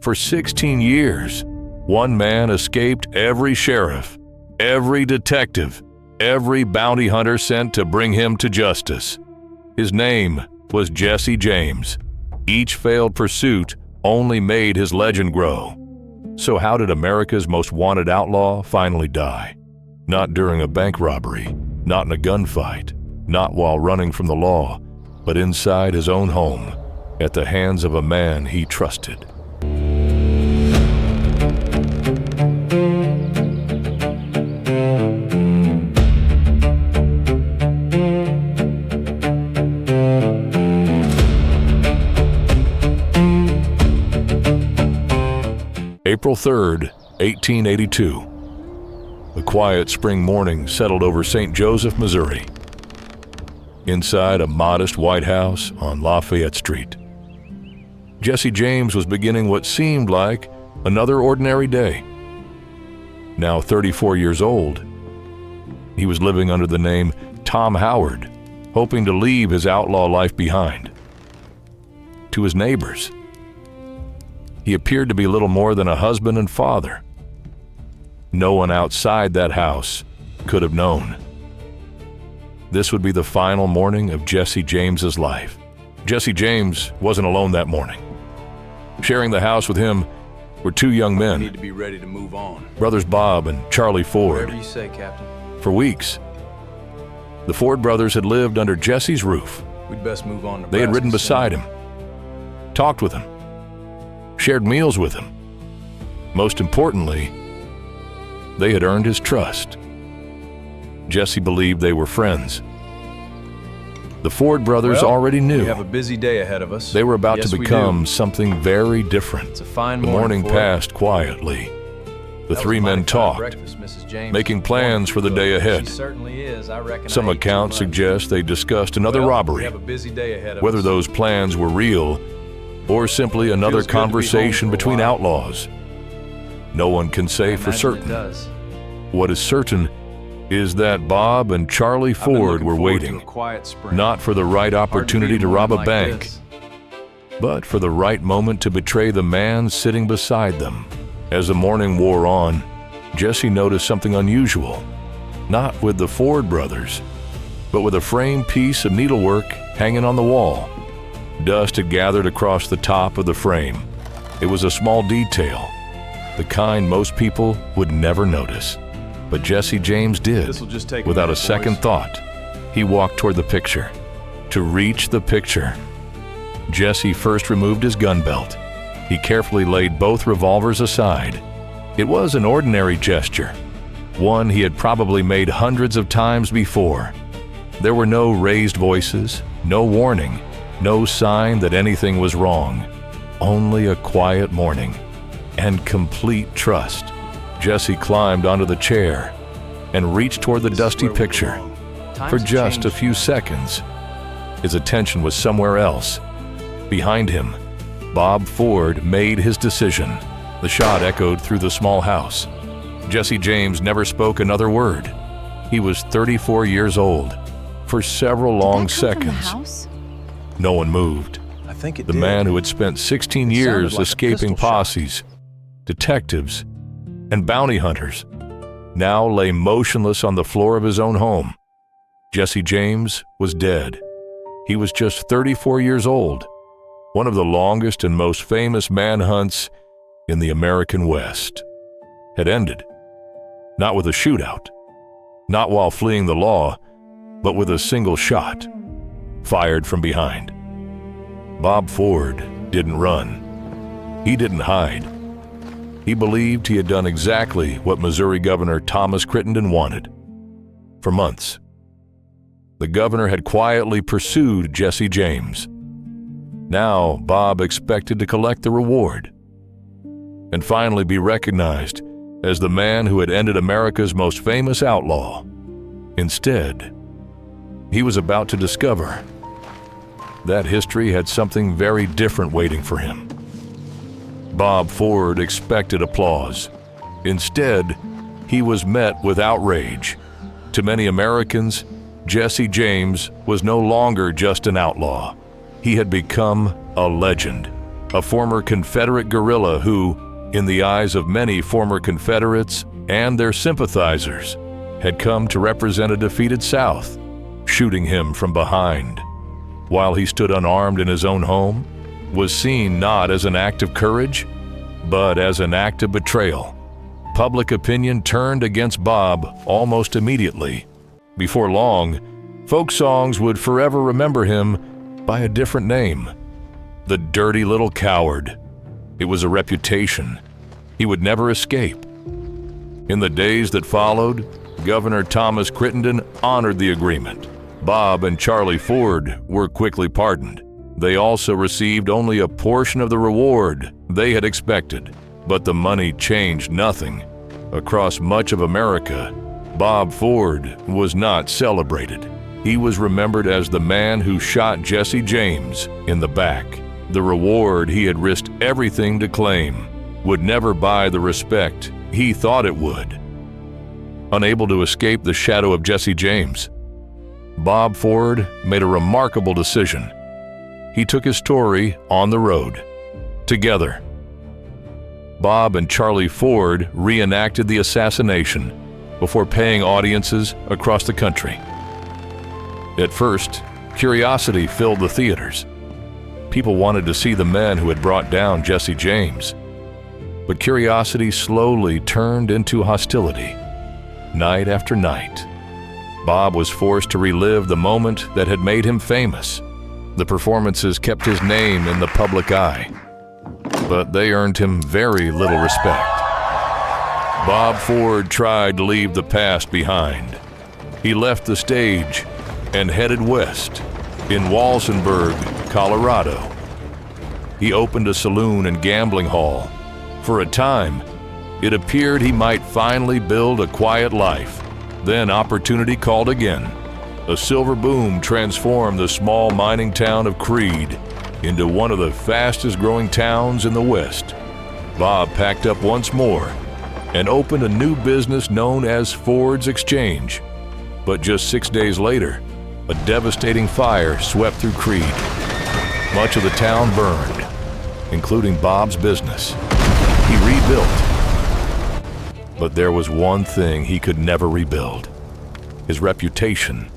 For 16 years, one man escaped every sheriff, every detective, every bounty hunter sent to bring him to justice. His name was Jesse James. Each failed pursuit only made his legend grow. So how did America's most wanted outlaw finally die? Not during a bank robbery, not in a gunfight, not while running from the law, but inside his own home, at the hands of a man he trusted. April 3rd, 1882. A quiet spring morning settled over St. Joseph, Missouri. Inside a modest white house on Lafayette Street, Jesse James was beginning what seemed like another ordinary day. Now 34 years old, he was living under the name Tom Howard, hoping to leave his outlaw life behind. To his neighbors, he appeared to be little more than a husband and father. No one outside that house could have known. This would be the final morning of Jesse James's life. Jesse James wasn't alone that morning. Sharing the house with him were two young men. We need to be ready to move on. Brothers Bob and Charlie Ford. Whatever you say, Captain. For weeks, the Ford brothers had lived under Jesse's roof. We'd best move on to They had ridden beside him, talked with him, shared meals with him. Most importantly, they had earned his trust. Jesse believed they were friends. The Ford brothers already knew we have a busy day ahead of us. they were about to become something very different. It's a fine The morning passed quietly. The three men talked, making plans for the day ahead. Some accounts suggest they discussed another robbery, whether those plans were real or simply another conversation between outlaws. No one can say for certain. What is certain is that Bob and Charlie Ford were waiting, not for the right opportunity to rob a bank, but for the right moment to betray the man sitting beside them. As the morning wore on, Jesse noticed something unusual, not with the Ford brothers, but with a framed piece of needlework hanging on the wall. Dust had gathered across the top of the frame. It was a small detail, the kind most people would never notice. But Jesse James did. Without a second thought, he walked toward the picture. To reach the picture, Jesse first removed his gun belt. He carefully laid both revolvers aside. It was an ordinary gesture, one he had probably made hundreds of times before. There were no raised voices, no warning, no sign that anything was wrong. Only a quiet morning and complete trust. Jesse climbed onto the chair and reached toward the dusty picture. For just a few seconds, his attention was somewhere else. Behind him, Bob Ford made his decision. The shot echoed through the small house. Jesse James never spoke another word. He was 34 years old. For several long seconds, no one moved. I think it The did. man who had spent 16 years like a escaping pistol shot. posses, detectives, and bounty hunters, now lay motionless on the floor of his own home. Jesse James was dead. He was just 34 years old, one of the longest and most famous manhunts in the American West. Had ended, not with a shootout, not while fleeing the law, but with a single shot, fired from behind. Bob Ford didn't run. He didn't hide. He believed he had done exactly what Missouri Governor Thomas Crittenden wanted. For months, the governor had quietly pursued Jesse James. Now, Bob expected to collect the reward and finally be recognized as the man who had ended America's most famous outlaw. Instead, he was about to discover that history had something very different waiting for him. Bob Ford expected applause. Instead, he was met with outrage. To many Americans, Jesse James was no longer just an outlaw. He had become a legend. a former Confederate guerrilla who, in the eyes of many former Confederates and their sympathizers, had come to represent a defeated South, shooting him from behind, while he stood unarmed in his own home, was seen not as an act of courage, but as an act of betrayal. Public opinion turned against Bob almost immediately. Before long, folk songs would forever remember him by a different name: the dirty little coward. It was a reputation he would never escape. In the days that followed, Governor Thomas Crittenden honored the agreement. Bob and Charlie Ford were quickly pardoned. They also received only a portion of the reward they had expected, but the money changed nothing. Across much of America, Bob Ford was not celebrated. He was remembered as the man who shot Jesse James in the back. The reward he had risked everything to claim would never buy the respect he thought it would. Unable to escape the shadow of Jesse James, Bob Ford made a remarkable decision. He took his story on the road. Together, Bob and Charlie Ford reenacted the assassination before paying audiences across the country. At first, curiosity filled the theaters. People wanted to see the men who had brought down Jesse James. But curiosity slowly turned into hostility. Night after night, Bob was forced to relive the moment that had made him famous. The performances kept his name in the public eye, but they earned him very little respect. Bob Ford tried to leave the past behind. He left the stage and headed west in Walsenburg, Colorado. He opened a saloon and gambling hall. For a time, it appeared he might finally build a quiet life. Then opportunity called again. A silver boom transformed the small mining town of Creede into one of the fastest growing towns in the West. Bob packed up once more and opened a new business known as Ford's Exchange. But just 6 days later, a devastating fire swept through Creede. Much of the town burned, including Bob's business. He rebuilt. But there was one thing he could never rebuild: his reputation.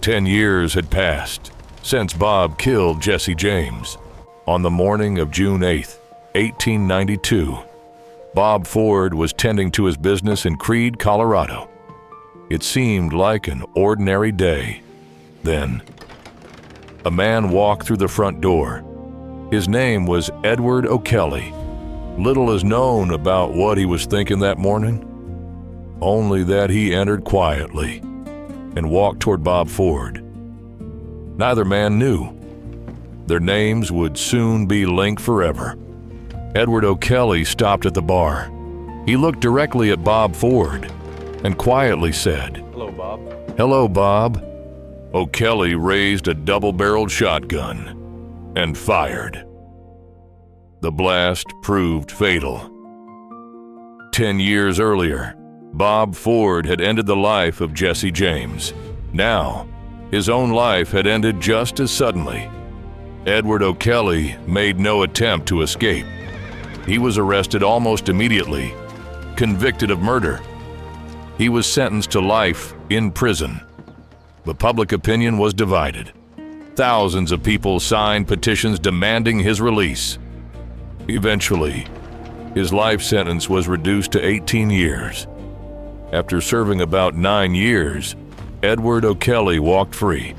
10 years had passed since Bob killed Jesse James. On the morning of June 8, 1892, Bob Ford was tending to his business in Creede, Colorado. It seemed like an ordinary day. Then, a man walked through the front door. His name was Edward O'Kelly. Little is known about what he was thinking that morning, only that he entered quietly and walked toward Bob Ford. Neither man knew. Their names would soon be linked forever. Edward O'Kelly stopped at the bar. He looked directly at Bob Ford and quietly said, "Hello, Bob." "Hello, Bob." O'Kelly raised a double-barreled shotgun and fired. The blast proved fatal. 10 years earlier, Bob Ford had ended the life of Jesse James. Now, his own life had ended just as suddenly. Edward O'Kelly made no attempt to escape. He was arrested almost immediately, convicted of murder. He was sentenced to life in prison. But public opinion was divided. Thousands of people signed petitions demanding his release. Eventually, his life sentence was reduced to 18 years. After serving about 9 years, Edward O'Kelly walked free.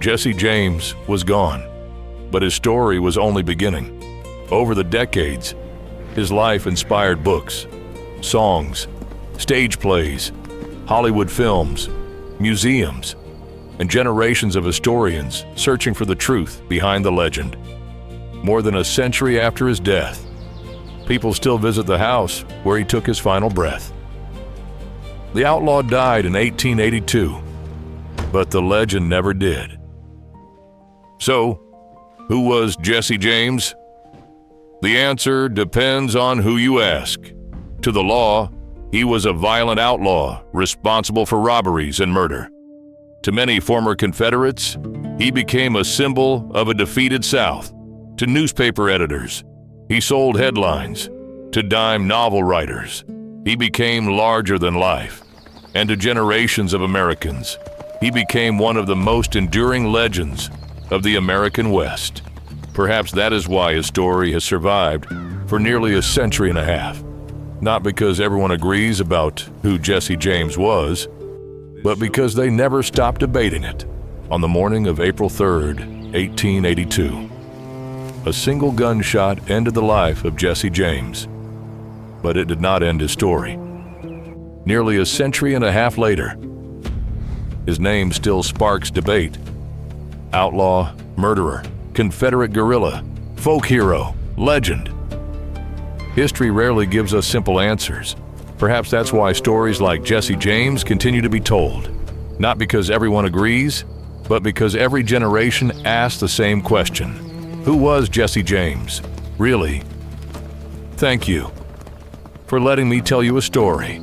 Jesse James was gone, but his story was only beginning. Over the decades, his life inspired books, songs, stage plays, Hollywood films, museums, and generations of historians searching for the truth behind the legend. More than a century after his death, people still visit the house where he took his final breath. The outlaw died in 1882, but the legend never did. So, who was Jesse James? The answer depends on who you ask. To the law, he was a violent outlaw responsible for robberies and murder. To many former Confederates, he became a symbol of a defeated South. to newspaper editors. He sold headlines. To dime novel writers. He became larger than life. And to generations of Americans, he became one of the most enduring legends of the American West. Perhaps that is why his story has survived for nearly a century and a half. Not because everyone agrees about who Jesse James was, but because they never stopped debating it. On the morning of April 3rd, 1882, a single gunshot ended the life of Jesse James. But it did not end his story. Nearly a century and a half later, his name still sparks debate. Outlaw, murderer, Confederate guerrilla, folk hero, legend. History rarely gives us simple answers. Perhaps that's why stories like Jesse James continue to be told. Not because everyone agrees, but because every generation asks the same question. Who was Jesse James? Really? Thank you for letting me tell you a story.